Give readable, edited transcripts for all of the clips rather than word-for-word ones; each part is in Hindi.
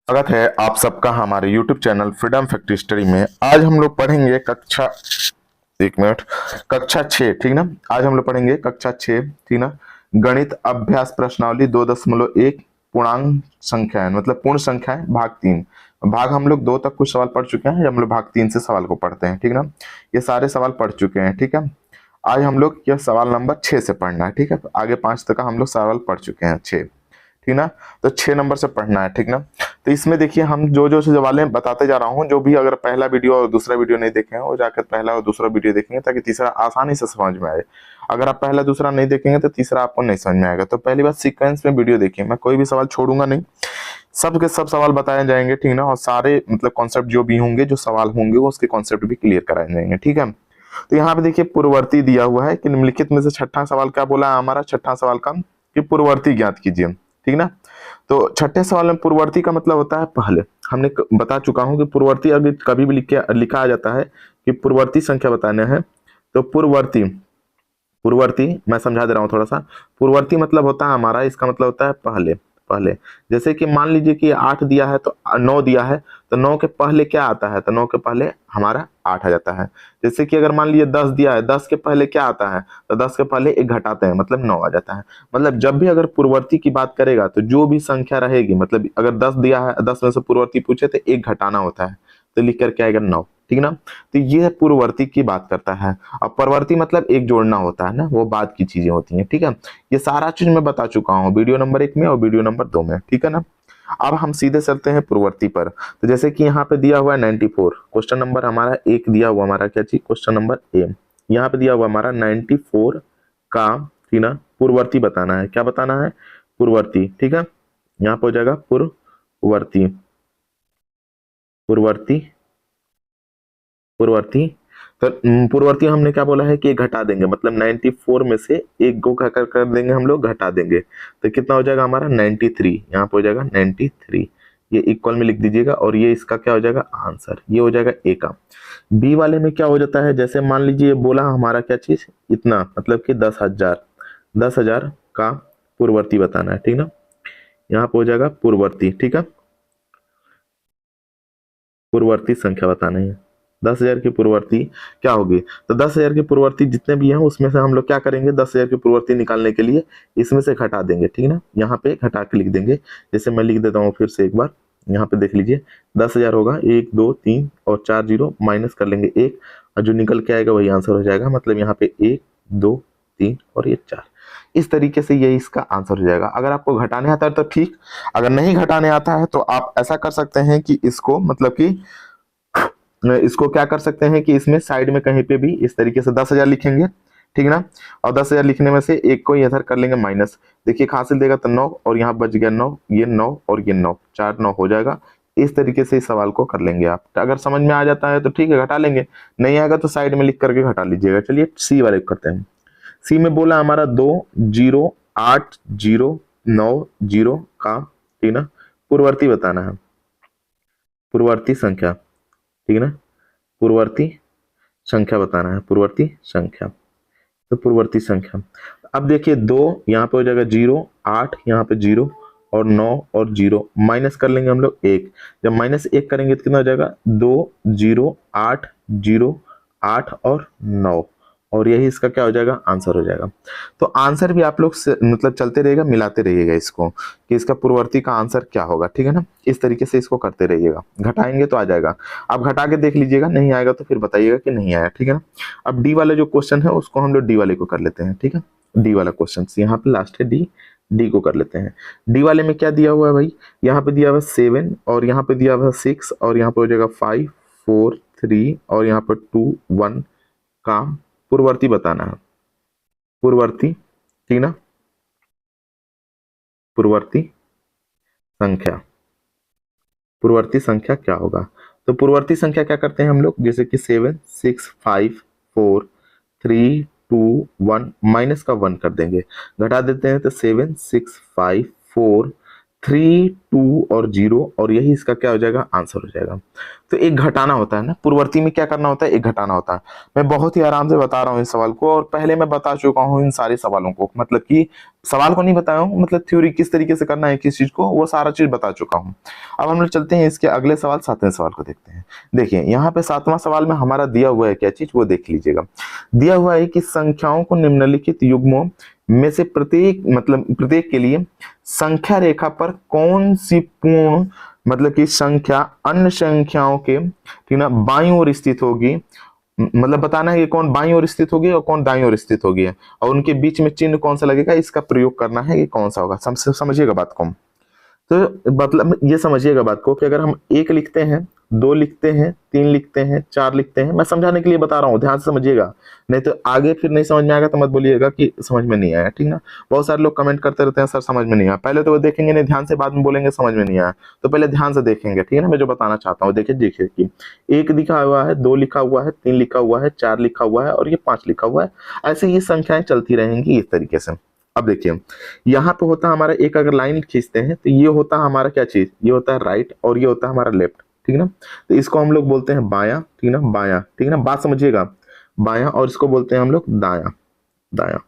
स्वागत है आप सबका हमारे YouTube channel freedom factory study में। आज हम लोग पढ़ेंगे कक्षा एक मिनट कक्षा 6, ठीक ना। आज हम लोग पढ़ेंगे कक्षा 6, ठीक ना। गणित अभ्यास प्रश्नावली 2.1 पूर्णांक संख्याएं मतलब पूर्ण संख्याएं भाग 3। भाग हम लोग 2 तक कुछ सवाल पढ़ चुके हैं, हम लोग भाग 3 से सवाल को पढ़ते हैं, ठीक ना। ये सारे सवाल पढ़ चुके हैं, ठीक है। आज हम लोग यह सवाल नंबर 6 से पढ़ना है, ठीक है। आगे 5 तक का हम लोग सवाल पढ़ चुके हैं, 6, ठीक ना। तो 6 नंबर से पढ़ना है, ठीक ना। तो इसमें देखिए हम जो सवालें बताते जा रहा हूँ, जो भी अगर पहला वीडियो और दूसरा वीडियो नहीं देखे हैं वो जाकर पहला और दूसरा वीडियो देखेंगे ताकि तीसरा आसानी से समझ में आए। अगर आप पहला दूसरा नहीं देखेंगे तो तीसरा आपको नहीं समझ में आएगा। तो पहली बात सीक्वेंस में वीडियो देखिए, मैं कोई भी सवाल छोड़ूंगा नहीं, सब के सब सवाल बताए जाएंगे, ठीक ना। और सारे मतलब कॉन्सेप्ट जो भी होंगे, जो सवाल होंगे वो उसके कॉन्सेप्ट भी क्लियर कराए जाएंगे, ठीक है। तो यहाँ पे देखिए पूर्ववर्ती दिया हुआ है कि निम्नलिखित में से छठा सवाल क्या बोला है हमारा, छठा सवाल का कि पूर्ववर्ती ज्ञात कीजिए, ठीक ना। तो छठे सवाल में पूर्ववर्ती का मतलब होता है पहले। हमने बता चुका हूं कि पूर्ववर्ती अगर कभी भी लिखा आ जाता है कि पूर्ववर्ती संख्या बताने हैं, तो पूर्ववर्ती पूर्ववर्ती मैं समझा दे रहा हूँ थोड़ा सा। पूर्ववर्ती मतलब होता है हमारा, इसका मतलब होता है पहले। पहले जैसे कि मान लीजिए कि 8 दिया है तो 9 दिया है, तो 9 के पहले क्या आता है, तो 9 के पहले हमारा 8 आ जाता है। जैसे कि अगर मान लीजिए 10 दिया है, 10 के पहले क्या आता है, तो 10 के पहले एक घटाते हैं मतलब 9 आ जाता है। मतलब जब भी अगर पूर्ववर्ती की बात करेगा तो जो भी संख्या रहेगी, मतलब अगर 10 दिया है, 10 में से पूर्ववर्ती पूछे तो एक घटाना होता है, तो लिख कर क्या आएगा 9, ठीक ना। तो ये पूर्ववर्ती की बात करता है। अब परवर्ती मतलब एक जोड़ना होता है ना, वो बाद की चीजें होती हैं, ठीक है। ये सारा चीज मैं बता चुका हूँ वीडियो नंबर 1 में और वीडियो नंबर 2 में, ठीक है ना। अब हम सीधे चलते हैं पूर्ववर्ती पर। तो जैसे कि यहाँ पे दिया हुआ है 94, क्वेश्चन नंबर हमारा एक दिया हुआ हमारा क्या चीज, क्वेश्चन नंबर ए। यहाँ पे दिया हुआ हमारा 94 का, ठीक ना, पूर्ववर्ती बताना है। क्या बताना है, पूर्ववर्ती, ठीक है। यहाँ पे हो जाएगा पूर्ववर्ती, पूर्ववर्ती, पूर्ववर्ती। तो पूर्ववर्ती हमने क्या बोला है कि एक घटा देंगे, मतलब 94 में से एक को कर देंगे हम लोग, घटा देंगे। तो कितना हो जाएगा हमारा 93, यहाँ पे हो जाएगा 93। ये इक्वल में लिख दीजिएगा और ये इसका क्या हो जाएगा आंसर, ये हो जाएगा ए का। बी वाले में क्या हो जाता है, जैसे मान लीजिए बोला हमारा क्या चीज इतना, मतलब कि 10,000, 10,000 का पूर्ववर्ती बताना है, ठीक ना। यहाँ पे हो जाएगा पूर्ववर्ती, ठीक है। पूर्ववर्ती संख्या बताना है। 10,000 की पूर्ववर्ती क्या होगी, तो 10,000 की पूर्ववर्ती जितने भी हैं उसमें से हम लोग क्या करेंगे, 10,000 की पूर्ववर्ती निकालने के लिए इसमें से घटा देंगे, ठीक ना। यहाँ पे घटा के लिख देंगे। जैसे मैं लिख देता हूँ फिर से एक बार, यहाँ पे देख लीजिए 10,000 होगा 1 2 3 और 4 जीरो माइनस कर लेंगे 1, और जो निकल के आएगा वही आंसर हो जाएगा। मतलब यहाँ पे 1 2 3 और ये 4। इस तरीके से ये इसका आंसर हो जाएगा। अगर आपको घटाने आता है तो ठीक, अगर नहीं घटाने आता है तो आप ऐसा कर सकते हैं कि इसको मतलब कि इसको क्या कर सकते हैं कि इसमें साइड में कहीं पे भी इस तरीके से 10,000 लिखेंगे, ठीक ना। और 10,000 लिखने में से एक को इधर कर लेंगे माइनस। देखिए हासिल देगा तो 9 और यहाँ बच गया 9, ये 9 और ये 9, 4 9 हो जाएगा। इस तरीके से इस सवाल को कर लेंगे आप। तो अगर समझ में आ जाता है तो ठीक है, घटा लेंगे, नहीं आएगा तो साइड में लिख करके घटा लीजिएगा। चलिए सी वाले करते हैं। सी में बोला हमारा 2,0,8,0,9,0 का, ठीक ना, पूर्ववर्ती बताना है, पूर्ववर्ती संख्या, ठीक है ना। पूर्ववर्ती संख्या बताना है, पूर्ववर्ती संख्या। तो पूर्ववर्ती संख्या, अब देखिए 2 यहाँ पे हो जाएगा 0, 8 यहाँ पे 0 और 9 और 0 माइनस कर लेंगे हम लोग 1। जब माइनस 1 करेंगे तो कितना हो जाएगा 2 0 8 0 8 और 9, और यही इसका क्या हो जाएगा आंसर हो जाएगा। तो आंसर भी आप लोग मतलब चलते रहेगा, मिलाते रहिएगा इसको कि इसका पूर्ववर्ती का आंसर क्या होगा, ठीक है ना। इस तरीके से इसको करते रहिएगा, घटाएंगे तो आ जाएगा। आप घटा के देख लीजिएगा, नहीं आएगा तो फिर बताइएगा कि नहीं आया, ठीक है ना। अब डी वाला जो क्वेश्चन है उसको हम लोग डी वाले को कर लेते हैं, ठीक है। डी वाला क्वेश्चन यहाँ पे लास्ट है, डी, डी को कर लेते हैं। डी वाले में क्या दिया हुआ है भाई, यहाँ पे दिया हुआ है 7 और यहाँ पे दिया हुआ है 6 और यहाँ पे हो जाएगा 5 4 3 और यहाँ पे 2 1 का पूर्ववर्ती बताना है, पूर्ववर्ती, ठीक ना, पूर्ववर्ती संख्या। पूर्ववर्ती संख्या क्या होगा, तो पूर्ववर्ती संख्या क्या करते हैं हम लोग, जैसे कि 7 6 5 4 3 2 1 माइनस का 1 कर देंगे, घटा देते हैं तो 7 6 5 4 3, 2 और 0, और यही इसका क्या हो जाएगा, आंसर हो जाएगा। तो एक घटाना होता है ना, पूर्ववर्ती में क्या करना होता है, एक घटाना होता है। मैं बहुत ही आराम से बता रहा हूँ इस सवाल को, और पहले मैं बता चुका हूँ इन सारे सवालों को, मतलब कि सवाल को नहीं बताया हूँ, मतलब थ्योरी किस तरीके से करना है किस चीज को, वो सारा चीज बता चुका हूँ। अब हम लोग चलते हैं इसके अगले सवाल, 7वें सवाल को देखते हैं। देखिए यहाँ पे 7वां सवाल में हमारा दिया हुआ है क्या चीज, वो देख लीजिएगा। दिया हुआ है कि संख्याओं को निम्नलिखित युग्मों में से प्रत्येक के लिए संख्या रेखा पर कौन सी पूर्ण मतलब कि संख्या अन्य संख्याओं के, ठीक ना, बाईं ओर स्थित होगी, मतलब बताना है कि कौन बाईं ओर स्थित होगी और कौन दाईं ओर स्थित होगी, और उनके बीच में चिन्ह कौन सा लगेगा, इसका प्रयोग करना है कि कौन सा होगा। समझिएगा बात को। तो मतलब ये समझिएगा बात को कि अगर हम 1 लिखते हैं, 2 लिखते हैं, 3 लिखते हैं, 4 लिखते हैं, मैं समझाने के लिए बता रहा हूँ, ध्यान से समझिएगा, नहीं तो आगे फिर नहीं समझ में आएगा तो मत बोलिएगा कि समझ में नहीं आया, ठीक ना। बहुत सारे लोग कमेंट करते रहते हैं सर समझ में नहीं आया, पहले तो वो देखेंगे नहीं ध्यान से, बाद में बोलेंगे समझ में नहीं आया, तो पहले ध्यान से देखेंगे, ठीक है ना। मैं जो बताना चाहता हूँ देखिए कि 1 लिखा हुआ है, 2 लिखा हुआ है, 3 लिखा हुआ है, 4 लिखा हुआ है और ये 5 लिखा हुआ है, ऐसे ये संख्याएं चलती रहेंगी इस तरीके से। अब देखिए यहाँ पे होता है हमारा एक, अगर लाइन खींचते हैं तो ये होता है हमारा क्या चीज, ये होता है राइट और ये होता है हमारा लेफ्ट, ठीक ना। तो इसको हम लोग बोलते हैं बायां, ठीक ना, बायां, ठीक ना, बात समझिएगा, बायां, और इसको बोलते हैं हम लोग दायां, दायां।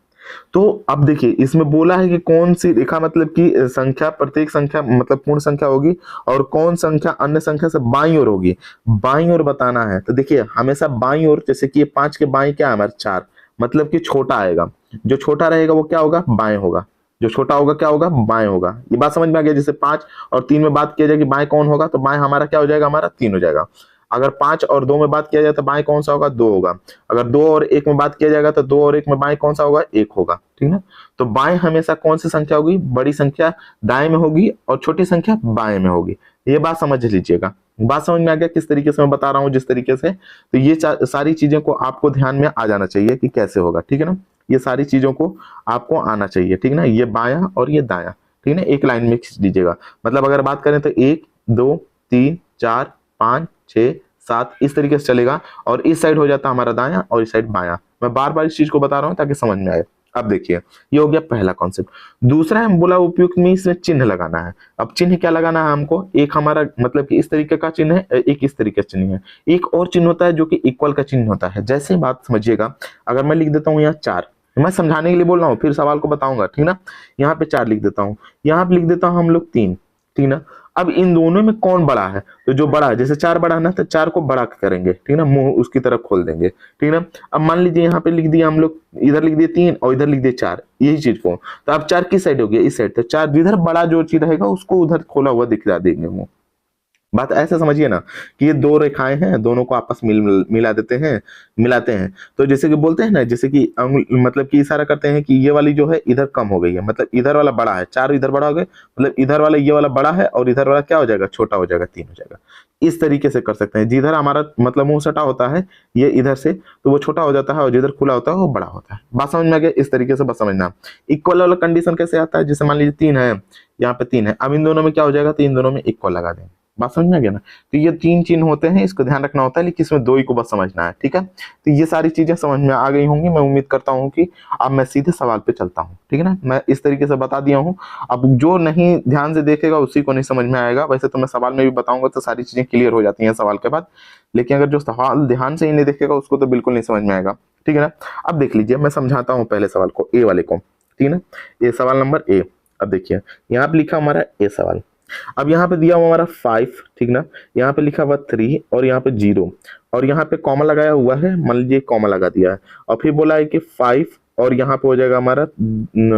तो अब देखिए इसमें बोला है कि कौन सी रेखा मतलब कि संख्या, प्रत्येक संख्या मतलब पूर्ण संख्या होगी, और कौन संख्या अन्य संख्या से बाईं ओर होगी, बाईं ओर बताना है। तो देखिए हमेशा बाईं ओर, जैसे कि ये 5 के बाईं क्या है हमारा 4, मतलब कि छोटा आएगा, जो छोटा रहेगा वो क्या होगा, बाएं होगा, जो छोटा होगा क्या होगा, बाएं होगा। ये बात समझ में आ गया। जैसे 5 और 3 में बात किया जाए कि बाएं कौन होगा, तो बाएं हमारा क्या हो जाएगा, हमारा 3 हो जाएगा। अगर 5 और 2 में बात किया जाए तो बाएं कौन सा होगा, 2 होगा। अगर 2 और 1 में बात किया जाएगा तो 2 और 1 में बाएं कौन सा होगा, 1 होगा, ठीक है। तो बाएं हमेशा कौन सी संख्या होगी, बड़ी संख्या दाएं में होगी और छोटी संख्या बाएं में होगी। ये बात समझ लीजिएगा। बात समझ में आ गया किस तरीके से मैं बता रहा हूँ, जिस तरीके से। तो ये सारी चीजें को आपको ध्यान में आ जाना चाहिए कि कैसे होगा, ठीक है ना। ये सारी चीजों को आपको आना चाहिए, ठीक है ना। ये बायां और ये दायां, ठीक है ना, एक लाइन में खींच दीजिएगा। मतलब अगर बात करें तो 1, 2, 3, 4, 5, 6, 7 इस तरीके से चलेगा, और इस साइड हो जाता है हमारा दायां और इस साइड बायां। मैं बार बार इस चीज को बता रहा हूं ताकि समझ में आए। अब देखिए ये हो गया पहला कॉन्सेप्ट। दूसरा हम बोला उपयुक्त में इसमें चिन्ह लगाना है। अब चिन्ह क्या लगाना है हमको, एक हमारा मतलब कि इस तरीके का चिन्ह है, एक इस तरीके का चिन्ह है, एक और चिन्ह होता है जो कि इक्वल का चिन्ह होता है। जैसे बात समझिएगा, अगर मैं लिख देता हूँ यहाँ 4, मैं समझाने के लिए बोल रहा हूँ, फिर सवाल को बताऊंगा, ठीक ना। यहाँ पे 4 लिख देता हूँ, यहाँ पे लिख देता हूँ हम लोग 3, ठीक ना। अब इन दोनों में कौन बड़ा है, तो जो बड़ा है, जैसे 4 बड़ा है ना, तो 4 को बड़ा करेंगे, ठीक ना, मुंह उसकी तरफ खोल देंगे, ठीक ना। अब मान लीजिए यहाँ पे लिख दिया हम लोग, इधर लिख दिए 3 और इधर लिख दिए 4, यही चीज को। तो अब 4 किस साइड हो गया, इस साइड। तो 4 जिधर बड़ा जो चीज रहेगा उसको उधर खोला हुआ दिखला देंगे मुंह। बात ऐसे समझिए ना कि ये 2 रेखाएं हैं, दोनों को आपस में मिला देते हैं, मिलाते हैं। तो जैसे कि बोलते हैं ना, जैसे कि मतलब कि इशारा करते हैं कि ये वाली जो है इधर कम हो गई है, मतलब इधर वाला बड़ा है, 4 इधर बड़ा हो गए, मतलब इधर वाला ये वाला बड़ा है और इधर वाला क्या हो जाएगा, छोटा हो जाएगा, 3 हो जाएगा। इस तरीके से कर सकते हैं। जिधर हमारा मतलब मुंह सटा होता है ये इधर से, तो वो छोटा हो जाता है, और जिधर खुला होता है वो बड़ा होता है। बात समझ में आ गया, इस तरीके से बस समझना। इक्वल वाला कंडीशन कैसे आता है, जैसे मान लीजिए 3 है, यहाँ पे 3 है, अब इन दोनों में क्या हो जाएगा, तो इन दोनों में इक्वल लगा देंगे। बात समझ में आ गया ना। तो ये 3 चिन्ह होते हैं, इसको ध्यान रखना होता है, लेकिन इसमें 2 ही को बस समझना है, ठीक है। तो ये सारी चीजें समझ में आ गई होंगी, मैं उम्मीद करता हूँ कि अब मैं सीधे सवाल पे चलता हूँ, ठीक है ना। मैं इस तरीके से बता दिया हूँ, अब जो नहीं ध्यान से देखेगा उसी को नहीं समझ में आएगा। वैसे तो मैं सवाल में भी बताऊंगा तो सारी चीजें क्लियर हो जाती हैं सवाल के बाद, लेकिन अगर जो सवाल ध्यान से ही नहीं देखेगा उसको तो बिल्कुल नहीं समझ में आएगा, ठीक है ना। अब देख लीजिए, मैं समझाता हूँ पहले सवाल को, ए वाले को, ठीक है ना। ये सवाल नंबर ए। अब देखिए यहाँ पे लिखा हमारा ए सवाल। अब यहाँ पे दिया हुआ हमारा 5, ठीक ना, यहाँ पे लिखा हुआ 3 और यहाँ पे 0, और यहाँ पे कॉमा लगाया हुआ है, मान लीजिए कॉमा लगा दिया है, और फिर बोला है कि 5 और यहाँ पे हो जाएगा हमारा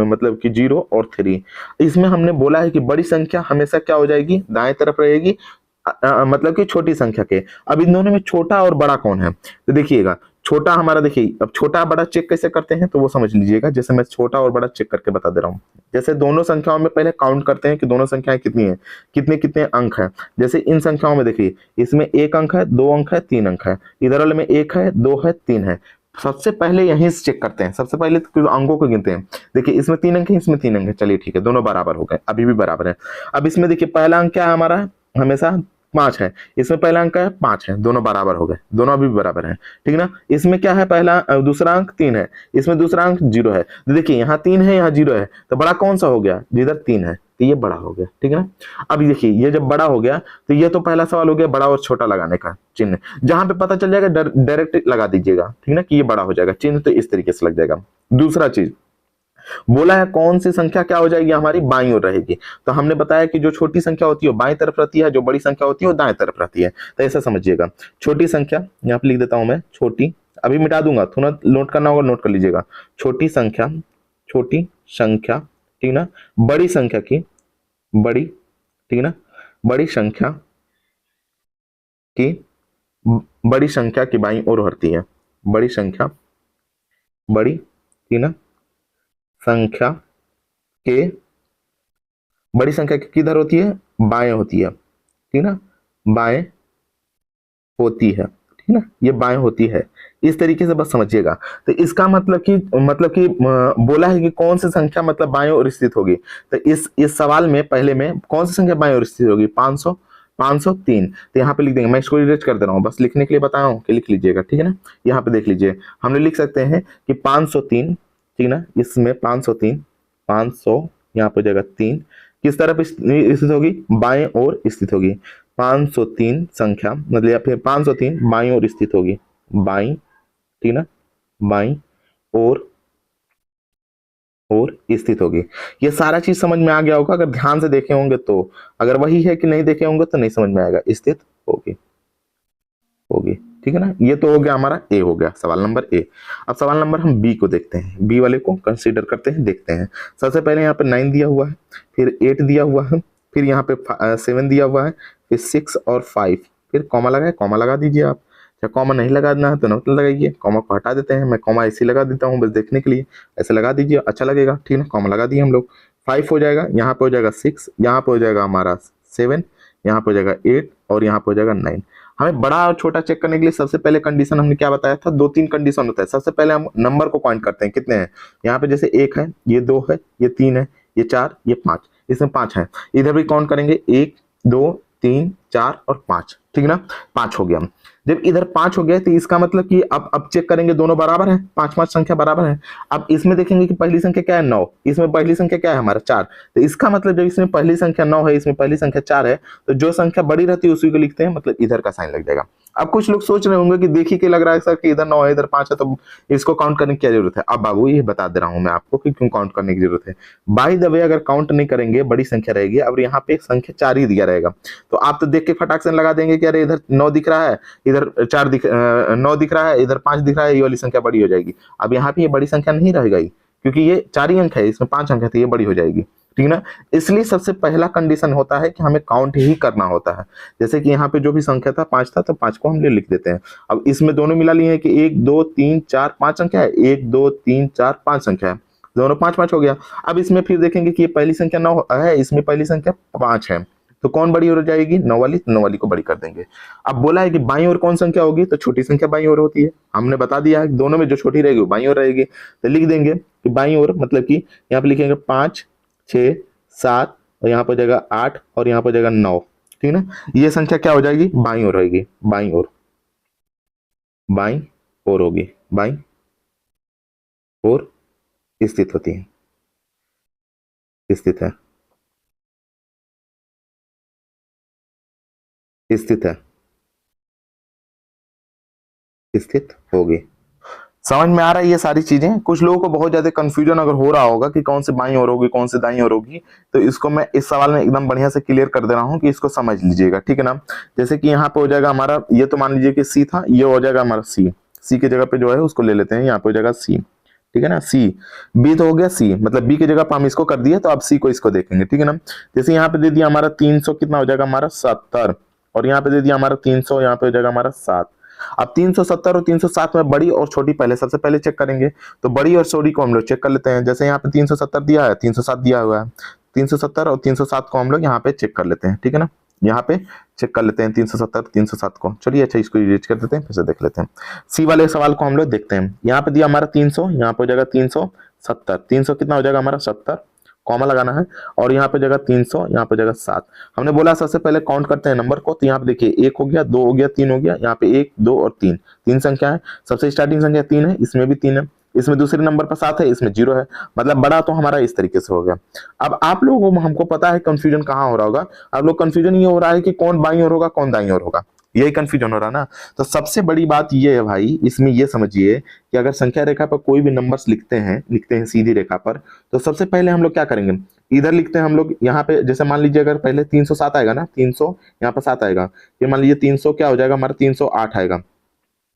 मतलब कि 0 और 3। इसमें हमने बोला है कि बड़ी संख्या हमेशा क्या हो जाएगी, दाएं तरफ रहेगी, मतलब कि छोटी संख्या के। अब इन दोनों में छोटा और बड़ा कौन है, तो देखिएगा छोटा हमारा, देखिए अब छोटा बड़ा चेक कैसे करते हैं तो वो समझ लीजिएगा। जैसे मैं छोटा और बड़ा चेक करके बता दे रहा हूँ। जैसे दोनों संख्याओं में पहले काउंट करते हैं कि दोनों संख्याएं कितनी हैं, कितने कितने अंक हैं। जैसे इन संख्याओं में देखिए, इसमें 1 अंक है, 2 अंक है, 3 अंक है, इधर वाले में 1 है, 2 है, 3 है। सबसे पहले यहीं से चेक करते हैं, सबसे पहले तो अंकों को गिनते हैं। देखिए इसमें 3 अंक है, इसमें 3 अंक है, चलिए ठीक है, दोनों बराबर हो गए, अभी भी बराबर है। अब इसमें देखिए पहला अंक क्या है हमारा, हमेशा 5 है, इसमें पहला अंक है 5 है, दोनों बराबर हो गए, दोनों अभी बराबर हैं, ठीक ना। इसमें क्या है, पहला दूसरा अंक 3 है, इसमें दूसरा अंक 0 है। तो देखिए यहाँ 3 है, यहाँ 0 है, तो बड़ा कौन सा हो गया, जिधर 3 है, तो ये बड़ा हो गया, ठीक है ना। अब देखिए ये जब बड़ा हो गया तो ये तो पहला सवाल हो गया बड़ा और छोटा लगाने का चिन्ह, जहां पे पता चल जाएगा डायरेक्ट लगा दीजिएगा, ठीक ना, कि ये बड़ा हो जाएगा चिन्ह, तो इस तरीके से लग जाएगा। दूसरा चीज बोला है कौन सी संख्या क्या हो जाएगी, हमारी बाईं ओर रहेगी। तो हमने बताया कि जो छोटी संख्या होती है वो बाईं तरफ रहती है, जो बड़ी संख्या होती है वो दाएं तरफ रहती है। तो ऐसा समझिएगा, छोटी संख्या यहाँ पे लिख देता हूं मैं, छोटी, अभी मिटा दूंगा, थोड़ा नोट करना होगा, नोट कर लीजिएगा। छोटी संख्या, छोटी संख्या, ठीक ना, बड़ी संख्या की, बड़ी, ठीक ना, बड़ी संख्या की, बड़ी संख्या की बाईं ओर रहती है, बड़ी संख्या, बड़ी, ठीक ना, संख्या के, बड़ी संख्या की किधर होती है, बाएं होती है, ठीक ना, बाएं होती है, ठीक ना, ये बाएं होती है, इस तरीके से बस समझिएगा। तो इसका मतलब कि बोला है कि कौन सी संख्या मतलब बाएं ओर स्थित होगी। तो इस सवाल में पहले में कौन सी संख्या बाएं ओर स्थित होगी, 500, 503। तो यहाँ पे लिख देंगे, मैं इसको इरेज कर दे रहा हूँ, बस लिखने के लिए बता रहा हूँ कि लिख लीजिएगा, ठीक है ना। यहाँ पे देख लीजिए, हमने लिख सकते हैं कि 503, ठीक ना, इसमें 503, 500 यहाँ पे जगह 3 किस तरफ स्थित होगी, बाएं ओर स्थित होगी। 503 संख्या मतलब या फिर 503 बाईं ओर स्थित होगी, बाईं, ठीक ना, बाईं और स्थित होगी। ये सारा चीज समझ में आ गया होगा अगर ध्यान से देखे होंगे तो, अगर वही है कि नहीं देखे होंगे तो नहीं समझ में आएगा। स्थित होगी, होगी, ठीक है ना। ये तो हो गया हमारा ए, हो गया सवाल नंबर ए। अब सवाल नंबर हम बी को देखते हैं, बी वाले को कंसीडर करते हैं, देखते हैं। सबसे पहले यहाँ पे 9 दिया हुआ है, फिर 8 दिया हुआ है, फिर यहाँ पे 7 दिया हुआ है, फिर 6 और 5, फिर कॉमा लगा है, कॉमा लगा दीजिए आप। चाहे कॉमा नहीं लगाना है तो नोट लगाइए, कॉमा को हटा देते हैं, मैं कॉमा ऐसे लगा देता हूँ बस देखने के लिए, ऐसे लगा दीजिए, अच्छा लगेगा, ठीक है। कॉमा लगा दिए हम लोग, 5 हो जाएगा, यहाँ पे हो जाएगा 6, यहाँ पे हो जाएगा हमारा 7, यहाँ पे हो जाएगा 8 और यहाँ पे हो जाएगा 9। हमें बड़ा और छोटा चेक करने के लिए सबसे पहले कंडीशन हमने क्या बताया था, 2-3 कंडीशन होता है। सबसे पहले हम नंबर को काउंट करते हैं, कितने हैं यहाँ पे, जैसे 1 है, ये 2 है, ये 3 है, ये 4, ये 5, इसमें 5 है। इधर भी काउंट करेंगे, 1 2 3 4 और 5, ठीक ना, 5 हो गया। जब इधर 5 हो गया तो इसका मतलब कि अब चेक करेंगे दोनों बराबर है, 5 संख्या बराबर है। अब इसमें देखेंगे कि पहली संख्या क्या है, 9, इसमें पहली संख्या क्या है हमारा 4। तो इसका मतलब जब इसमें पहली संख्या 9 है, इसमें पहली संख्या 4 है, तो जो संख्या बड़ी रहती है उसी को लिखते हैं, मतलब इधर का साइन लग जाएगा। अब कुछ लोग सोच रहे होंगे कि देखिए के लग रहा है सर कि इधर 9 है इधर 5 है, तो इसको काउंट करने की क्या जरूरत है। अब बाबू ये बता दे रहा हूं मैं आपको कि क्यों काउंट करने की जरूरत है। बाय द वे अगर काउंट नहीं करेंगे बड़ी संख्या रहेगी, अब यहाँ पे संख्या 4 ही दिया रहेगा, तो आप तो देख के फटाक से लगा देंगे कि अरे इधर 9 दिख रहा है, इधर 9 दिख रहा है, इधर 5 दिख रहा है, ये वाली संख्या बड़ी हो जाएगी। अब यहाँ पे ये बड़ी संख्या नहीं रहेगा, क्योंकि ये 4 ही अंक है, इसमें 5 अंक है, तो ये बड़ी हो जाएगी, ठीक ना। इसलिए सबसे पहला कंडीशन होता है कि हमें काउंट ही करना होता है। जैसे कि यहाँ पे जो भी संख्या था 5 था, तो 5 को हम लिख देते हैं। अब इसमें दोनों मिला लिए हैं कि 1 2 3 4 5 संख्या है, 1 2 3 4 5 संख्या है, दोनों 5 हो गया। अब इसमें फिर देखेंगे कि ये पहली संख्या 9 है, इसमें पहली संख्या 5 है, तो कौन बड़ी हो जाएगी, 9 वाली, 9 वाली को बड़ी कर देंगे। अब बोला है कि बाईं ओर कौन संख्या होगी, तो छोटी संख्या बाईं ओर होती है, हमने बता दिया है दोनों में जो छोटी रहेगी वो बाईं ओर रहेगी। तो लिख देंगे कि बाईं ओर मतलब कि यहाँ पे लिखेंगे 5 6 7 और यहाँ पर हो जाएगा 8 और यहाँ पर हो जाएगा 9, ठीक ना। ये संख्या क्या हो जाएगी, बाईं ओर रहेगी, बाईं ओर, बाईं ओर होगी, बाईं ओर स्थित होती है, स्थित है, स्थित है, स्थित होगी। समझ में आ रहा है ये सारी चीजें। कुछ लोगों को बहुत ज्यादा कंफ्यूजन अगर हो रहा होगा कि कौन से बाईं ओर होगी कौन से दाईं ओर होगी, तो इसको मैं इस सवाल में एकदम बढ़िया से क्लियर कर दे रहा हूं कि इसको समझ लीजिएगा, ठीक है ना। जैसे कि यहाँ पे हो जाएगा हमारा, ये तो मान लीजिए कि सी था, ये हो जाएगा हमारा सी, सी की जगह पे जो है उसको ले लेते हैं, यहाँ पे हो जाएगा सी, ठीक है ना। सी, बी तो हो गया सी, मतलब बी की जगह पर हम इसको कर दिए, तो अब सी को इसको देखेंगे, ठीक है ना। जैसे यहाँ पे दे दिया हमारा 300, कितना हो जाएगा हमारा 70, और यहाँ पे दे दिया हमारा 300, यहाँ पे हो जाएगा हमारा 7। अब 370 और 307 में बड़ी और छोटी पहले सबसे पहले चेक करेंगे, तो बड़ी और छोटी को हम लोग चेक कर लेते हैं। जैसे यहाँ पे 370 दिया है, 307 दिया हुआ है, 370 और 307 को हम लोग यहाँ पे चेक कर लेते हैं, ठीक है ना। यहाँ पे चेक कर लेते हैं 370 307 को। चलिए अच्छा इसको इरेज कर देते हैं, फिर से देख लेते हैं। सी वाले सवाल को हम लोग देखते हैं। यहाँ पे दिया हमारा 300, यहाँ पे हो जाएगा 370, 300 कितना हो जाएगा हमारा 70, कॉमा लगाना है, और यहाँ पे जगह 300, यहाँ पे जगह 7। हमने बोला सबसे पहले काउंट करते हैं नंबर को, तो यहाँ पे देखिए 1 हो गया, 2 हो गया, 3 हो गया, यहाँ पे 1 2 और 3, 3 संख्या है। सबसे स्टार्टिंग संख्या 3 है, इसमें भी 3 है, इसमें दूसरे नंबर पर 7 है, इसमें 0 है, मतलब बड़ा तो हमारा इस तरीके से हो गया। अब आप लोगों को हमको पता है कंफ्यूजन कहाँ हो रहा होगा, आप लोग कंफ्यूजन ये हो रहा है कि कौन बाईं ओर होगा कौन दाईं ओर होगा, यही कंफ्यूजन हो रहा है ना। तो सबसे बड़ी बात ये है भाई, इसमें ये समझिए कि अगर संख्या रेखा पर कोई भी नंबर्स लिखते हैं सीधी रेखा पर, तो सबसे पहले हम लोग क्या करेंगे, इधर लिखते हैं हम लोग, यहाँ पे जैसे मान लीजिए अगर पहले 307 आएगा ना, 300 यहाँ पर 7 आएगा, फिर मान लीजिए 300 क्या हो जाएगा हमारा, 308 आएगा,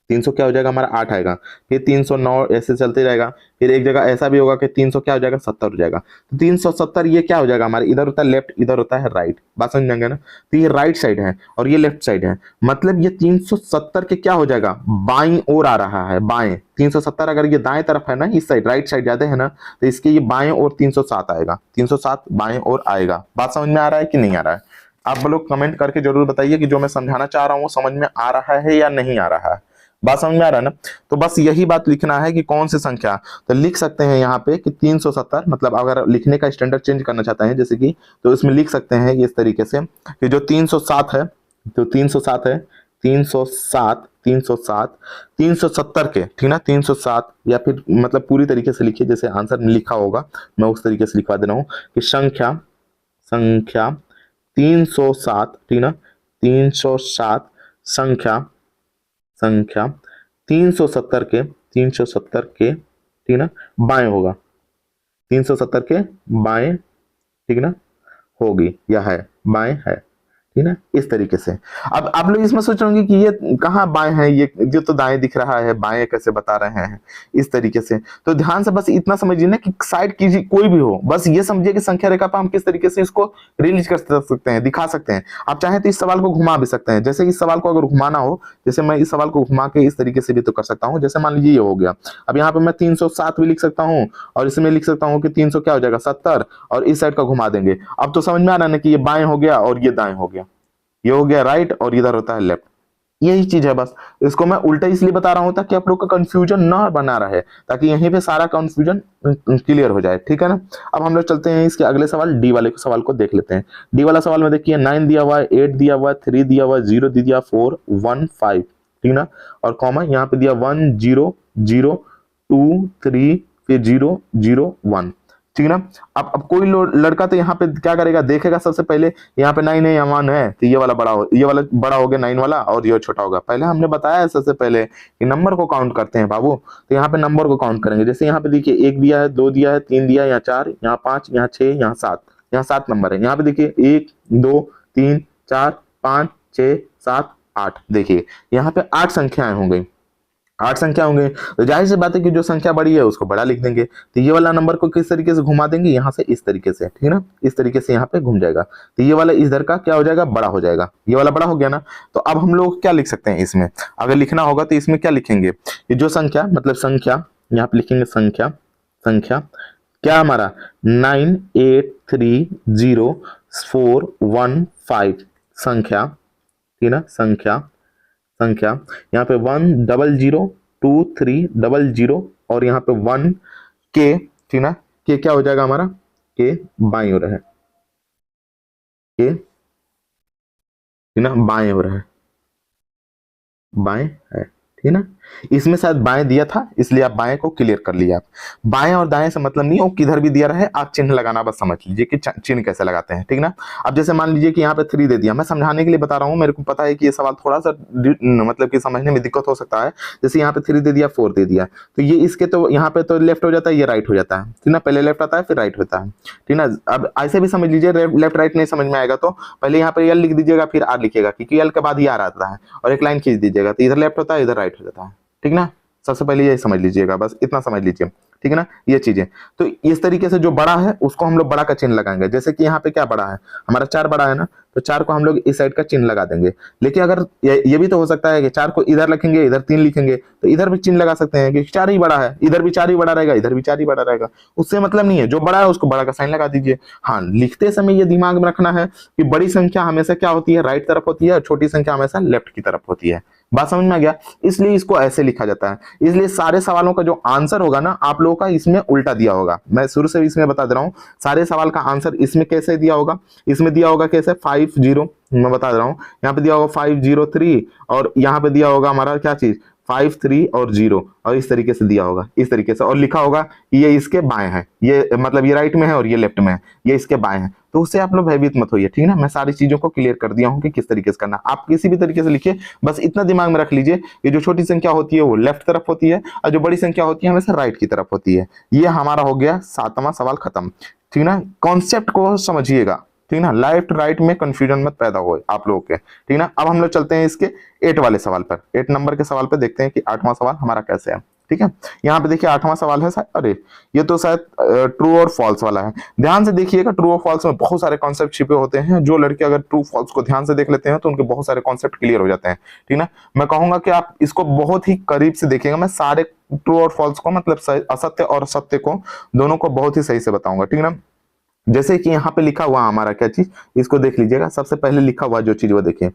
300 क्या हो जाएगा हमारा 8 आएगा, फिर 309, ऐसे चलते रहेगा। फिर एक जगह ऐसा भी होगा कि 300 क्या हो जाएगा 70 हो जाएगा, तो 370 ये क्या हो जाएगा हमारे, इधर होता है लेफ्ट, इधर होता है राइट, बात समझ जाएंगे ना। तो ये राइट साइड है और ये लेफ्ट साइड है, मतलब ये 370 के क्या हो जाएगा, बाईं ओर आ रहा है, बाएं। 370 अगर ये दाएं तरफ है ना, इस साइड राइट साइड ज्यादा है ना, तो इसके ये बाएं ओर 307 आएगा, 307 बाएं ओर आएगा। बात समझ में आ रहा है कि नहीं आ रहा है? आप लोग कमेंट करके जरूर बताइए कि जो मैं समझाना चाह रहा हूँ वो समझ में आ रहा है या नहीं आ रहा है। बात समझ में आ रहा है ना। तो बस यही बात लिखना है कि कौन सी संख्या, तो लिख सकते हैं यहाँ पे कि 370, मतलब अगर लिखने का स्टैंडर्ड चेंज करना चाहते हैं जैसे कि, तो इसमें लिख सकते हैं इस तरीके से कि जो 307 है, तो 307 है, 307 307 370 के, ठीक ना, 307, या फिर मतलब पूरी तरीके से लिखिए जैसे आंसर में लिखा होगा, मैं उस तरीके से लिखवा दे रहा हूँ कि संख्या 307, ठीक ना, 307 संख्या 370 के, 370 के, ठीक ना, बाएं होगा, 370 के बाएं, ठीक ना, होगी या है, बाएं है, ठीक है, इस तरीके से। अब आप लोग इसमें सोच रहे कि ये कहाँ बाएं है, ये जो तो दाएं दिख रहा है, बाएं कैसे बता रहे हैं, इस तरीके से। तो ध्यान से बस इतना समझिए ना कि साइड कीजिए कोई भी हो, बस ये समझिए कि संख्या रेखा पर हम किस तरीके से इसको रिलीज कर सकते हैं, दिखा सकते हैं। आप चाहे तो इस सवाल को घुमा भी सकते हैं, जैसे इस सवाल को अगर घुमाना हो, जैसे मैं इस सवाल को घुमा के इस तरीके से भी तो कर सकता हूँ। जैसे मान लीजिए ये हो गया, अब यहाँ पे मैं 307 भी लिख सकता हूँ, और इसमें लिख सकता हूँ कि 300 क्या हो जाएगा 70, और इस साइड का घुमा देंगे। अब तो समझ में आ रहा है ना कि ये बाएं हो गया और ये दाएं हो गया, ये हो गया राइट और इधर होता है लेफ्ट, यही चीज है। बस इसको मैं उल्टा इसलिए बता रहा हूं ताकि आप लोग का कंफ्यूजन ना बना रहे, ताकि यहीं पे सारा कंफ्यूजन क्लियर हो जाए, ठीक है ना। अब हम लोग चलते हैं इसके अगले सवाल, डी वाले सवाल को देख लेते हैं। डी वाला सवाल में देखिए 9 दिया हुआ है, 8 दिया हुआ है, 3 दिया हुआ है, 0 दिया 4 1 5, ठीक ना, और कॉमा यहाँ पे दिया 1 0 0 2 3 फिर 0 0 1, ठीक ना। अब कोई लड़का तो यहाँ पे क्या करेगा, देखेगा सबसे पहले यहाँ पे 9 है या 1 है, तो ये वाला बड़ा हो गया 9 वाला, और ये छोटा होगा। पहले हमने बताया सबसे पहले कि नंबर को काउंट करते हैं बाबू, तो यहाँ पे नंबर को काउंट करेंगे। जैसे यहाँ पे देखिए 1 दिया है, 2 दिया है, 3 दिया है, यहाँ 4, यहाँ 5, यहाँ 6, यहाँ 7, यहाँ 7 नंबर है। यहाँ पे देखिए 1 2 3 4 5 6 7 8, देखिए यहाँ पे 8 संख्याएं हो गई, 8 संख्या होंगे, तो जाहिर सी बात है कि जो संख्या बड़ी है उसको बड़ा लिख देंगे। तो ये वाला नंबर को किस तरीके से घुमा देंगे, यहाँ से इस तरीके से, ठीक है ना, इस तरीके से यहाँ पे घूम जाएगा, तो ये वाला इधर का क्या हो जाएगा, बड़ा हो जाएगा, ये वाला बड़ा हो गया ना। तो अब हम लोग क्या लिख सकते हैं इसमें, अगर लिखना होगा तो इसमें क्या लिखेंगे, कि जो संख्या, मतलब संख्या यहाँ पे लिखेंगे संख्या क्या हमारा 9 8 3 0 4 1 5 संख्या, ठीक है ना, संख्या यहाँ पे 1 0 0 2 3 0 0 और यहाँ पे 1 के, ठीक ना, के क्या हो जाएगा हमारा, के बाईं ओर है, के, ठीक ना, बाएं ओर है, बाएं है, ठीक है ना। इसमें शायद बाएं दिया था इसलिए आप बाएं को क्लियर कर लिया। आप बाएं और दाएं से मतलब नहीं हो, किधर भी दिया रहे आप चिन्ह लगाना बस समझ लीजिए कि चिन्ह कैसे लगाते हैं, ठीक ना। अब जैसे मान लीजिए कि यहाँ पे 3 दे दिया, मैं समझाने के लिए बता रहा हूँ, मेरे को पता है कि ये सवाल थोड़ा सा मतलब कि समझने में दिक्कत हो सकता है। जैसे यहाँ पे 3 दे दिया, 4 दे दिया, तो ये इसके तो यहाँ पे तो लेफ्ट हो जाता है, ये राइट हो जाता है, ठीक ना, पहले लेफ्ट आता है फिर राइट होता है, ठीक ना। अब ऐसे भी समझ लीजिए, लेफ्ट राइट नहीं समझ में आएगा तो पहले यहाँ पे एल लिख दीजिएगा फिर आर लिखिएगा, क्योंकि एल के बाद ही आर आता है, और एक लाइन खींच दीजिएगा, तो इधर लेफ्ट होता है इधर राइट हो जाता है, ठीक ना। सबसे पहले ये समझ लीजिएगा, बस इतना समझ लीजिए, ठीक है ना, ये चीजें। तो इस तरीके से जो बड़ा है उसको हम लोग बड़ा का चिन्ह लगाएंगे। जैसे कि यहाँ पे क्या बड़ा है हमारा 4 बड़ा है ना, तो 4 को हम लोग इस साइड का चिन्ह लगा देंगे। लेकिन अगर ये भी तो हो सकता है कि 4 को इधर लिखेंगे, इधर 3 लिखेंगे, तो इधर भी चिन्ह लगा सकते हैं कि 4 ही बड़ा है, इधर भी 4 ही बड़ा रहेगा, इधर भी 4 ही बड़ा रहेगा। उससे मतलब नहीं है, जो बड़ा है उसको बड़ा का साइन लगा दीजिए। हाँ, लिखते समय ये दिमाग में रखना है कि बड़ी संख्या हमेशा क्या होती है, राइट तरफ होती है, और छोटी संख्या हमेशा लेफ्ट की तरफ होती है। बात समझ में आ गया? इसलिए इसको ऐसे लिखा जाता है। इसलिए सारे सवालों का जो आंसर होगा ना, आप लोगों का इसमें उल्टा दिया होगा। मैं शुरू से इसमें बता दे रहा हूं, सारे सवाल का आंसर इसमें कैसे दिया होगा, इसमें दिया होगा कैसे 50, मैं बता दे रहा हूं, यहाँ पे दिया होगा 503, और यहाँ पे दिया होगा हमारा क्या चीज 5 3 और 0, और इस तरीके से दिया होगा, इस तरीके से, और लिखा होगा ये इसके बाएं है, ये मतलब ये राइट में है और ये लेफ्ट में है, ये इसके बाएं है। तो उससे आप लोग भयभीत मत होइए, ठीक है ना। मैं सारी चीजों को क्लियर कर दिया हूं कि किस तरीके से करना। आप किसी भी तरीके से लिखिए, बस इतना दिमाग में रख लीजिए, ये जो छोटी संख्या होती है वो लेफ्ट तरफ होती है, और जो बड़ी संख्या होती है हमेशा राइट की तरफ होती है। ये हमारा हो गया 7वां सवाल खत्म, ठीक ना। कॉन्सेप्ट को समझिएगा, ठीक ना, लेफ्ट राइट में कंफ्यूजन मत पैदा हो आप लोगों के, ठीक ना। अब हम लोग चलते हैं इसके 8 वाले सवाल पर, 8 नंबर के सवाल पर देखते हैं कि 8वां सवाल हमारा कैसे है, ठीक है। यहाँ पे देखिए 8वां सवाल है, अरे ये तो शायद ट्रू और फॉल्स वाला है। ध्यान से देखिएगा, ट्रू और फॉल्स में बहुत सारे कॉन्सेप्ट छिपे होते हैं। जो लड़के अगर ट्रू फॉल्स को ध्यान से देख लेते हैं तो उनके बहुत सारे कॉन्सेप्ट क्लियर हो जाते हैं, ठीक ना। मैं कहूंगा कि आप इसको बहुत ही करीब से देखिएगा, मैं सारे ट्रू और फॉल्स को, मतलब असत्य और सत्य को, दोनों को बहुत ही सही से बताऊंगा, ठीक ना। जैसे कि यहाँ पे लिखा हुआ हमारा क्या चीज, इसको देख लीजिएगा। सबसे पहले लिखा हुआ जो चीज वो देखिए,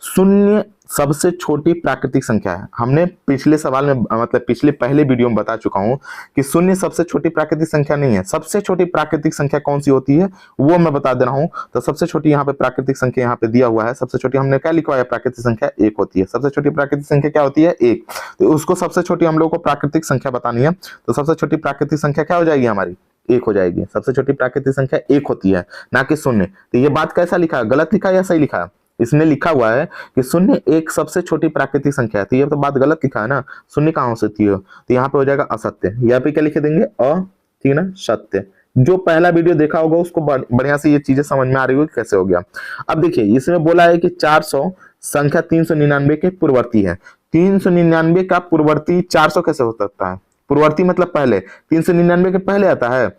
शून्य सबसे छोटी प्राकृतिक संख्या है। हमने पिछले सवाल में, मतलब पिछले पहले वीडियो में बता चुका हूं कि शून्य सबसे छोटी प्राकृतिक संख्या नहीं है। सबसे छोटी प्राकृतिक संख्या कौन सी होती है वो मैं बता दे रहा हूं। तो सबसे छोटी यहाँ पे प्राकृतिक संख्या यहाँ पे दिया हुआ है, सबसे छोटी हमने क्या लिखवाया, प्राकृतिक संख्या 1 होती है। सबसे छोटी प्राकृतिक संख्या क्या होती है, 1। तो उसको सबसे छोटी हम लोग को प्राकृतिक संख्या बतानी है, तो सबसे छोटी प्राकृतिक संख्या क्या हो जाएगी हमारी, 1 हो जाएगी। सबसे छोटी प्राकृतिक संख्या 1 होती है, ना कि शून्य। तो ये बात कैसा लिखा है, गलत लिखा है या सही लिखा है? इसमें लिखा हुआ है कि शून्य एक सबसे छोटी प्राकृतिक संख्या है, तो ये तो बात गलत लिखा है ना। शून्य कहां हो सकती है, तो यहाँ पे हो जाएगा असत्य। यहाँ पे क्या लिखे देंगे, ठीक है ना, सत्य। जो पहला वीडियो देखा होगा उसको बढ़िया से ये चीजें समझ में आ रही होगी कैसे हो गया। अब देखिए इसमें बोला है कि 400 संख्या 399 के पूर्ववर्ती है। 399 का पूर्ववर्ती 400 कैसे हो सकता है? पूर्ववर्ती मतलब पहले, 399 के पहले आता है।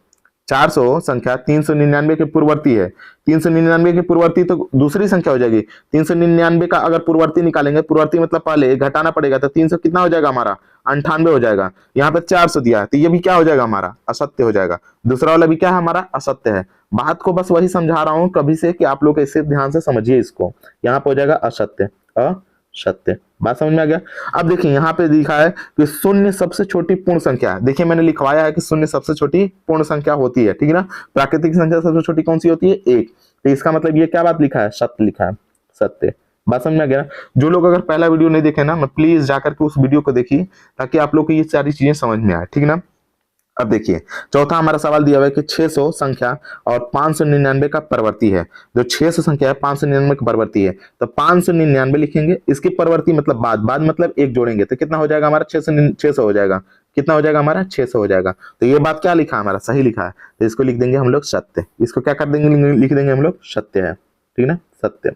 400 संख्या 399 के पूर्ववर्ती है। 399 के पूर्ववर्ती तो दूसरी संख्या हो जाएगी। 399 का अगर पूर्ववर्ती निकालेंगे, पूर्ववर्ती मतलब पहले घटाना पड़ेगा, तो 300 कितना हो जाएगा हमारा, 98 हो जाएगा। यहाँ पे 400 दिया है, तो ये भी क्या हो जाएगा हमारा, असत्य हो जाएगा। दूसरा वाला भी क्या है हमारा, असत्य है। बात को बस वही समझा रहा हूं कभी से कि आप लोग इसे ध्यान से समझिए इसको। यहाँ पे हो जाएगा असत्य, असत्य। बात समझ में आ गया। अब देखिए यहाँ पे लिखा है कि शून्य सबसे छोटी पूर्ण संख्या है। देखिए मैंने लिखवाया है कि शून्य सबसे छोटी पूर्ण संख्या होती है, ठीक है ना। प्राकृतिक संख्या सबसे छोटी कौन सी होती है, 1। तो इसका मतलब ये क्या बात लिखा है, सत्य लिखा है, सत्य। बात समझ में आ गया। जो लोग अगर पहला वीडियो नहीं देखे ना, मैं प्लीज जाकर के उस वीडियो को देखिए, ताकि आप लोग को ये सारी चीजें समझ में आए, ठीक है ना। अब देखिए चौथा हमारा सवाल दिया हुआ है कि 600 संख्या और 599 का परवर्ती है। जो 600 संख्या है 599 का परवर्ती है, तो 599 लिखेंगे, इसकी परवर्ती मतलब बाद मतलब 1 जोड़ेंगे, तो कितना हो जाएगा हमारा, 600 हो जाएगा। कितना हो जाएगा हमारा, 600 हो जाएगा। तो ये बात क्या लिखा है हमारा, सही लिखा है। तो इसको लिख देंगे हम लोग सत्य। इसको क्या कर देंगे, लिख देंगे हम लोग सत्य है, ठीक है ना, सत्य।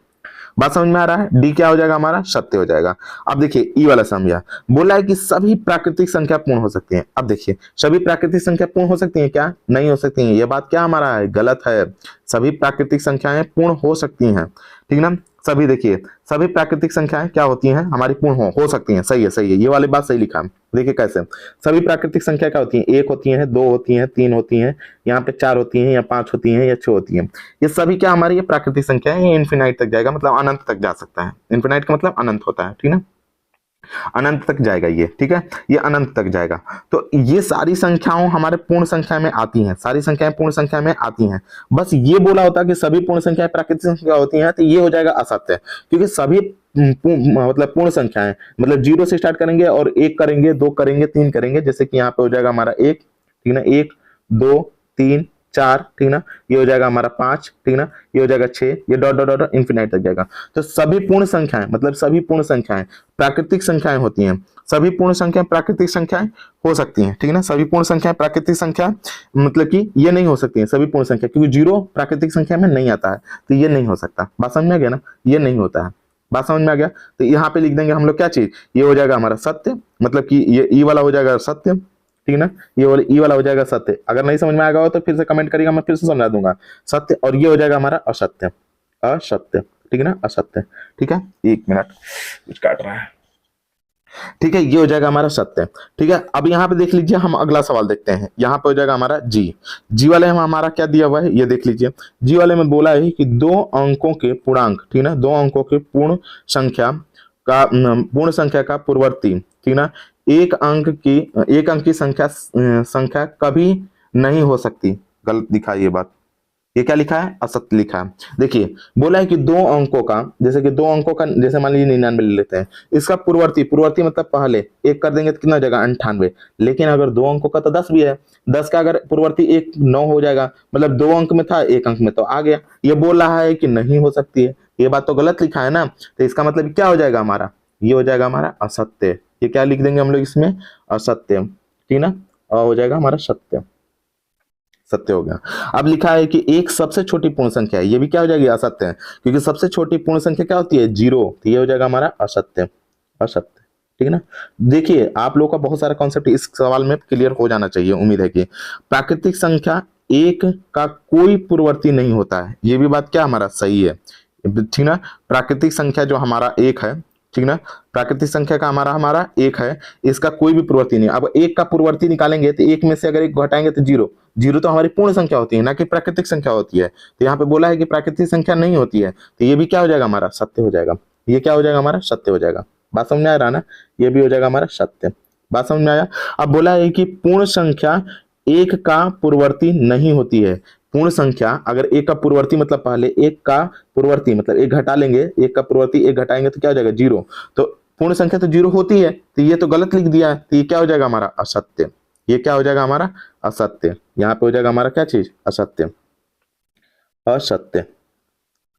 बात समझ में आ रहा है। डी क्या हो जाएगा हमारा, सत्य हो जाएगा। अब देखिए ई वाला समझा, बोला है कि सभी प्राकृतिक संख्या पूर्ण हो सकती हैं। अब देखिए सभी प्राकृतिक संख्या पूर्ण हो सकती हैं क्या, नहीं हो सकती हैं। ये बात क्या हमारा है, गलत है। सभी प्राकृतिक संख्याएं पूर्ण हो सकती हैं, ठीक ना। सभी देखिए सभी प्राकृतिक संख्याएं क्या होती हैं हमारी, पूर्ण हो सकती हैं। सही है, सही है, ये वाली बात सही लिखा है। देखिए कैसे सभी प्राकृतिक संख्या क्या होती हैं, 1 होती है, 2 होती है, 3 होती है, यहाँ पे 4 होती है, या 5 होती है, या 6 होती है। ये सभी क्या हमारी ये प्राकृतिक संख्या है। ये इन्फिनाइट तक जाएगा, मतलब अनंत तक जा सकता है। इन्फिनाइट का मतलब अनंत होता है, ठीक ना, अनंत तक जाएगा ये, ठीक है, ये अनंत तक जाएगा। तो ये सारी संख्याओं हमारे पूर्ण संख्या में आती हैं, सारी संख्याएं पूर्ण संख्या में आती हैं। बस ये बोला होता कि सभी पूर्ण संख्याएं प्राकृतिक संख्या होती हैं, तो ये हो जाएगा असत्य। क्योंकि सभी मतलब पूर्ण संख्याएं, मतलब 0 से स्टार्ट करेंगे और 1 करेंगे, 2 करेंगे, 3 करेंगे। जैसे कि यहाँ पे हो जाएगा हमारा 1, ठीक ना, 1 2 3 4, ठीक ना, ये हो जाएगा हमारा 5, ठीक ना, ये हो जाएगा 6, ये डॉट डॉट डॉट इन्फिनाइट तक जाएगा। तो सभी पूर्ण संख्याएं, मतलब सभी पूर्ण संख्याएं प्राकृतिक संख्याएं होती हैं। सभी पूर्ण संख्याएं प्राकृतिक संख्याएं हो सकती हैं, ठीक है ना। सभी पूर्ण संख्याएं प्राकृतिक संख्या मतलब कि ये नहीं हो सकती हैं सभी पूर्ण संख्या, क्योंकि 0 प्राकृतिक संख्या में नहीं आता है, तो ये नहीं हो सकता। बात समझ में आ गया ना, ये नहीं होता है। बात समझ में आ गया। तो यहाँ पे लिख देंगे हम लोग क्या चीज, ये हो जाएगा हमारा सत्य, मतलब कि ये ई वाला हो जाएगा सत्य, ठीक ना, ये वाला ई वाला हो जाएगा सत्य। अगर नहीं समझ में आएगा तो फिर से कमेंट करिएगा, मैं फिर से समझा दूंगा। सत्य, और ये हो जाएगा हमारा असत्य, असत्य। ठीक है ना, असत्य। ठीक है, 1 मिनट कुछ काट रहा है। ठीक है, ये हो जाएगा हमारा सत्य। ठीक है, अब यहाँ पे देख लीजिए, हम अगला सवाल देखते हैं। यहाँ पे हो जाएगा हमारा जी वाले में हमारा क्या दिया हुआ है, ये देख लीजिए। जी वाले में बोला है कि 2 अंकों के पूर्णांक, ठीक है ना, 2 अंकों के पूर्ण संख्या का पूर्ववर्ती, ठीक है ना, एक अंक की संख्या कभी नहीं हो सकती। गलत दिखा ये बात, ये क्या लिखा है, असत्य लिखा है। देखिए बोला है कि 2 अंकों का, जैसे कि 2 अंकों का, जैसे मान लीजिए 99 ले लेते हैं, इसका पूर्ववर्ती मतलब पहले 1 कर देंगे तो कितना हो जाएगा, 98। लेकिन अगर 2 अंकों का तो 10 भी है, 10 का अगर पूर्ववर्ती 1 9 हो जाएगा, मतलब 2 अंक में था, 1 अंक में तो आ गया। ये बोल रहा है कि नहीं हो सकती है, ये बात तो गलत लिखा है ना, तो इसका मतलब क्या हो जाएगा हमारा, ये हो जाएगा हमारा असत्य। ये क्या लिख देंगे हम लोग इसमें, असत्य, ठीक ना, और हो जाएगा हमारा सत्य, सत्य हो गया। अब लिखा है कि एक सबसे छोटी पूर्ण संख्या है, ये भी क्या हो जाएगी, असत्य है, क्योंकि सबसे छोटी पूर्ण संख्या क्या होती है, 0, तो ये हो जाएगा हमारा असत्य, असत्य। ठीक है ना, देखिए आप लोगों का बहुत सारा कॉन्सेप्ट इस सवाल में क्लियर हो जाना चाहिए, उम्मीद है कि प्राकृतिक संख्या 1 का कोई पूर्ववर्ती नहीं होता है, ये भी बात क्या हमारा सही है, ठीक ना। प्राकृतिक संख्या जो हमारा 1 है, ठीक ना, प्राकृतिक संख्या का हमारा 1 है, इसका कोई भी पूर्ववर्ती नहीं। अब 1 का पूर्ववर्ती निकालेंगे तो 1 में से अगर 1 घटाएंगे तो 0, 0 तो हमारी पूर्ण संख्या होती है, ना कि प्राकृतिक संख्या होती है। तो यहाँ पे बोला है कि प्राकृतिक संख्या नहीं होती है, तो ये भी क्या हो जाएगा हमारा, सत्य हो जाएगा। ये क्या हो जाएगा हमारा, सत्य हो जाएगा। बात समझ में आ रहा ना, ये भी हो जाएगा हमारा सत्य। बात समझ में आया। अब बोला है कि पूर्ण संख्या 1 का पूर्ववर्ती नहीं होती है। पूर्ण संख्या अगर 1 का पूर्ववर्ती मतलब पहले 1 का पूर्ववर्ती मतलब 1 घटा लेंगे, 1 का पूर्ववर्ती 1 घटाएंगे तो क्या हो जाएगा, 0। तो पूर्ण संख्या तो 0 होती है, तो ये तो गलत लिख दिया है, तो ये क्या हो जाएगा हमारा, असत्य। ये क्या हो जाएगा हमारा, असत्य। यहाँ पे हो जाएगा हमारा क्या चीज, असत्य, असत्य,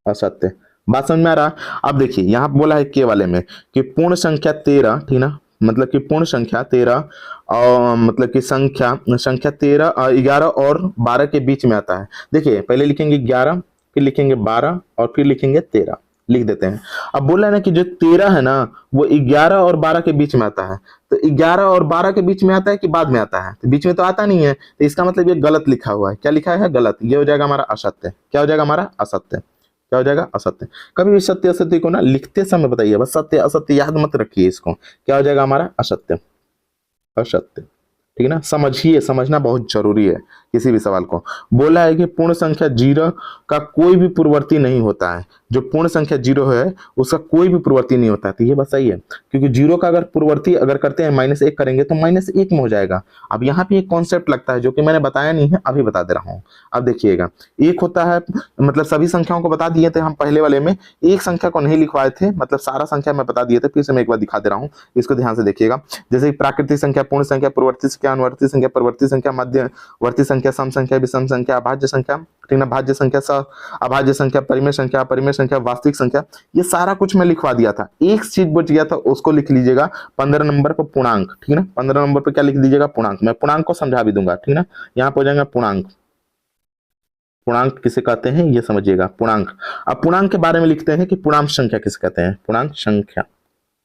असत्य। बात समझ में आ रहा। अब देखिए यहाँ पे बोला है के वाले में कि पूर्ण संख्या 13, ठीक ना, मतलब कि पूर्ण संख्या 13 और मतलब कि संख्या 13 11 और 12 के बीच में आता है। देखिए पहले लिखेंगे 11, फिर लिखेंगे 12 और फिर लिखेंगे 13, लिख देते हैं। अब बोला है ना कि जो 13 है ना वो 11 और 12 के बीच में आता है, तो 11 और 12 के बीच में आता है कि बाद में आता है, तो बीच में तो आता नहीं है, तो इसका मतलब ये गलत लिखा हुआ है। क्या लिखा है, गलत। ये हो जाएगा हमारा असत्य। क्या हो जाएगा हमारा, असत्य। क्या हो जाएगा, असत्य। कभी भी सत्य असत्य को ना लिखते समय बताइए, बस सत्य असत्य याद मत रखिए इसको। क्या हो जाएगा हमारा, असत्य, असत्य। ठीक है ना, समझिए, समझना बहुत जरूरी है किसी भी सवाल को। बोला है कि पूर्ण संख्या 0 का कोई भी पूर्ववर्ती नहीं होता है। जो पूर्ण संख्या 0 है उसका कोई भी पूर्ववर्ती नहीं होता है, तो ये बात सही है, क्योंकि 0 का अगर पूर्ववर्ती अगर करते हैं -1 करेंगे तो -1 में हो जाएगा। अब यहाँ पे एक कॉन्सेप्ट लगता है जो कि मैंने बताया नहीं है, अभी बता दे रहा हूँ। अब देखिएगा, एक होता है मतलब सभी संख्याओं को बता दिए थे हम पहले वाले में, एक संख्या को नहीं लिखवाए थे, मतलब सारा संख्या मैं बता दिए थे, फिर से मैं एक बार दिखा दे रहा हूँ, इसको ध्यान से देखिएगा। जैसे प्राकृतिक संख्या, पूर्ण संख्या, पूर्ववर्ती संख्या, अनुवर्ती संख्या, परवर्ती संख्या, मध्यवर्ती संख्या, सम संख्या, विषम संख्या, अभाज्य संख्या, ठीक ना, भाज्य संख्या, अभाज्य संख्या, परिमेय संख्या, अपरिमेय संख्या, वास्तविक संख्या, ये सारा कुछ मैं लिखवा दिया था। एक चीज बच गया था, उसको लिख लीजिएगा 15 नंबर पर, पूर्णांक। ठीक ना, 15 नंबर पर क्या लिख दीजिएगा, पूर्णांक। मैं पूर्णांक को समझा भी दूंगा, ठीक ना। यहाँ पर हो जाएगा पूर्णांक। पूर्णांक किसे कहते हैं ये समझिएगा, पूर्णांक। अब पूर्णांक के बारे में लिखते हैं कि पूर्णांक संख्या किसे कहते हैं, पूर्णांक संख्या,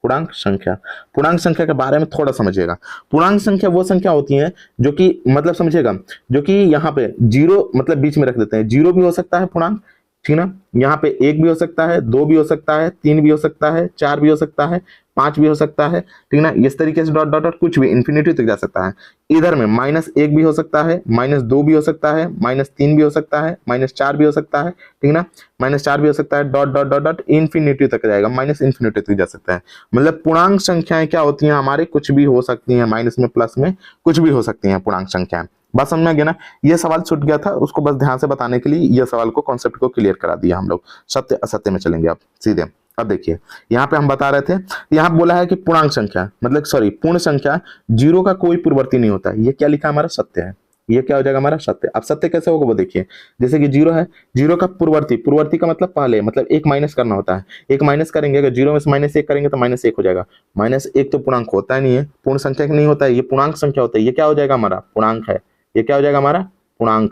पूर्णांक संख्या। पूर्णांक संख्या के बारे में थोड़ा समझिएगा। पूर्णांक संख्या वो संख्या होती है जो कि मतलब समझिएगा, जो कि यहाँ पे 0 मतलब बीच में रख देते हैं। 0 भी हो सकता है पूर्णांक, ठीक ना, यहाँ पे 1 भी हो सकता है, 2 भी हो सकता है, 3 भी हो सकता है, 4 भी हो सकता है, 5 भी हो सकता है, ठीक ना। इस तरीके से डॉट डॉट डॉट कुछ भी इन्फिनिटी तक जा सकता है। इधर में -1 भी हो सकता है, -2 भी हो सकता है, -3 भी हो सकता है, -4 भी हो सकता है, ठीक ना, -4 भी हो सकता है, dot dot dot dot infinity तक जाएगा, -इन्फिनिटी तक जा सकता है। मतलब पूर्णांक संख्याएं क्या होती हैं हमारे, कुछ भी हो सकती हैं, माइनस में प्लस में कुछ भी हो सकती हैं पूर्णांक संख्याएं। बात समझ में आ गया ना। ये सवाल छूट गया था, उसको बस ध्यान से बताने के लिए ये सवाल को, कॉन्सेप्ट को क्लियर करा दिया हम लोग। सत्य असत्य में चलेंगे अब सीधे। अब देखिए यहाँ पे हम बता रहे थे, यहाँ बोला है कि पूर्णांक संख्या मतलब सॉरी पूर्ण संख्या 0 का कोई पूर्ववर्ती नहीं होता। ये क्या लिखा हमारा, सत्य है। ये क्या हो जाएगा हमारा, सत्य। अब सत्य कैसे होगा वो देखिए, जैसे कि 0 है, 0 का पूर्ववर्ती, पूर्ववर्ती का मतलब पहले, मतलब 1 माइनस करना होता है। 1 माइनस करेंगे, अगर 0 में से -1 करेंगे तो -1 हो जाएगा। -1 तो पूर्णांक होता ही नहीं है, पूर्ण संख्या नहीं होता है, ये पूर्णांक संख्या होता है। ये क्या हो जाएगा हमारा, पूर्णांक है। ये क्या हो जाएगा हमारा, पूर्णांक,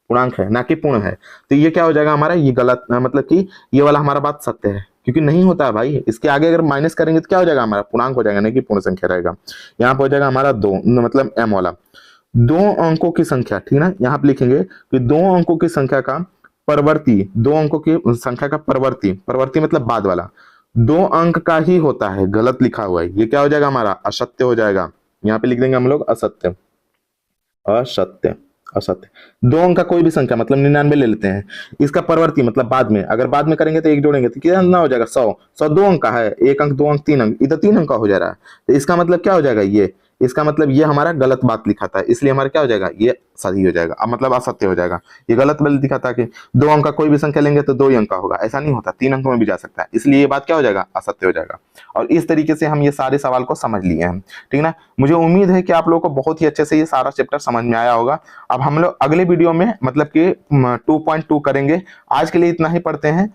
पूर्णांक है ना कि पूर्ण है। तो ये क्या हो जाएगा हमारा, ये गलत, मतलब कि ये वाला हमारा बात सत्य है, क्योंकि नहीं होता है भाई। इसके आगे अगर माइनस करेंगे तो क्या हो जाएगा हमारा, पूर्णांक हो जाएगा, नहीं कि पूर्ण संख्या रहेगा। यहाँ पर हो जाएगा हमारा 2, मतलब m वाला 2 अंकों की संख्या, ठीक है ना। यहाँ पे लिखेंगे कि 2 अंकों की संख्या का परवर्ती, 2 अंकों की संख्या का परवर्ती, परवर्ती मतलब बाद वाला 2 अंक का ही होता है, गलत लिखा हुआ है, ये क्या हो जाएगा हमारा असत्य हो जाएगा। यहाँ पे लिख देंगे हम लोग असत्य, असत्य, असत्य। 2 अंक का कोई भी संख्या मतलब 99 ले लेते हैं, इसका परवर्ती मतलब बाद में, अगर बाद में करेंगे तो 1 जोड़ेंगे तो कितना हो जाएगा 100, 100 2 अंक का है, 1 अंक 2 अंक 3 अंक, इधर 3 अंक का हो जा रहा है, तो इसका मतलब क्या हो जाएगा ये, इसका मतलब ये हमारा गलत बात लिखा था, इसलिए हमारा क्या हो जाएगा ये सही हो जाएगा, अब मतलब असत्य हो जाएगा, ये गलत बात लिखा था कि 2 अंक का कोई भी संख्या लेंगे तो 2 ही अंक का होगा, ऐसा नहीं होता, 3 अंकों में भी जा सकता है, इसलिए ये बात क्या हो जाएगा असत्य हो जाएगा। और इस तरीके से हम ये सारे सवाल को समझ लिए हैं, ठीक ना। मुझे उम्मीद है कि आप लोगों को बहुत ही अच्छे से ये सारा चैप्टर समझ में आया होगा। अब हम लोग अगले वीडियो में मतलब कि 2.2 करेंगे, आज के लिए इतना ही पढ़ते हैं।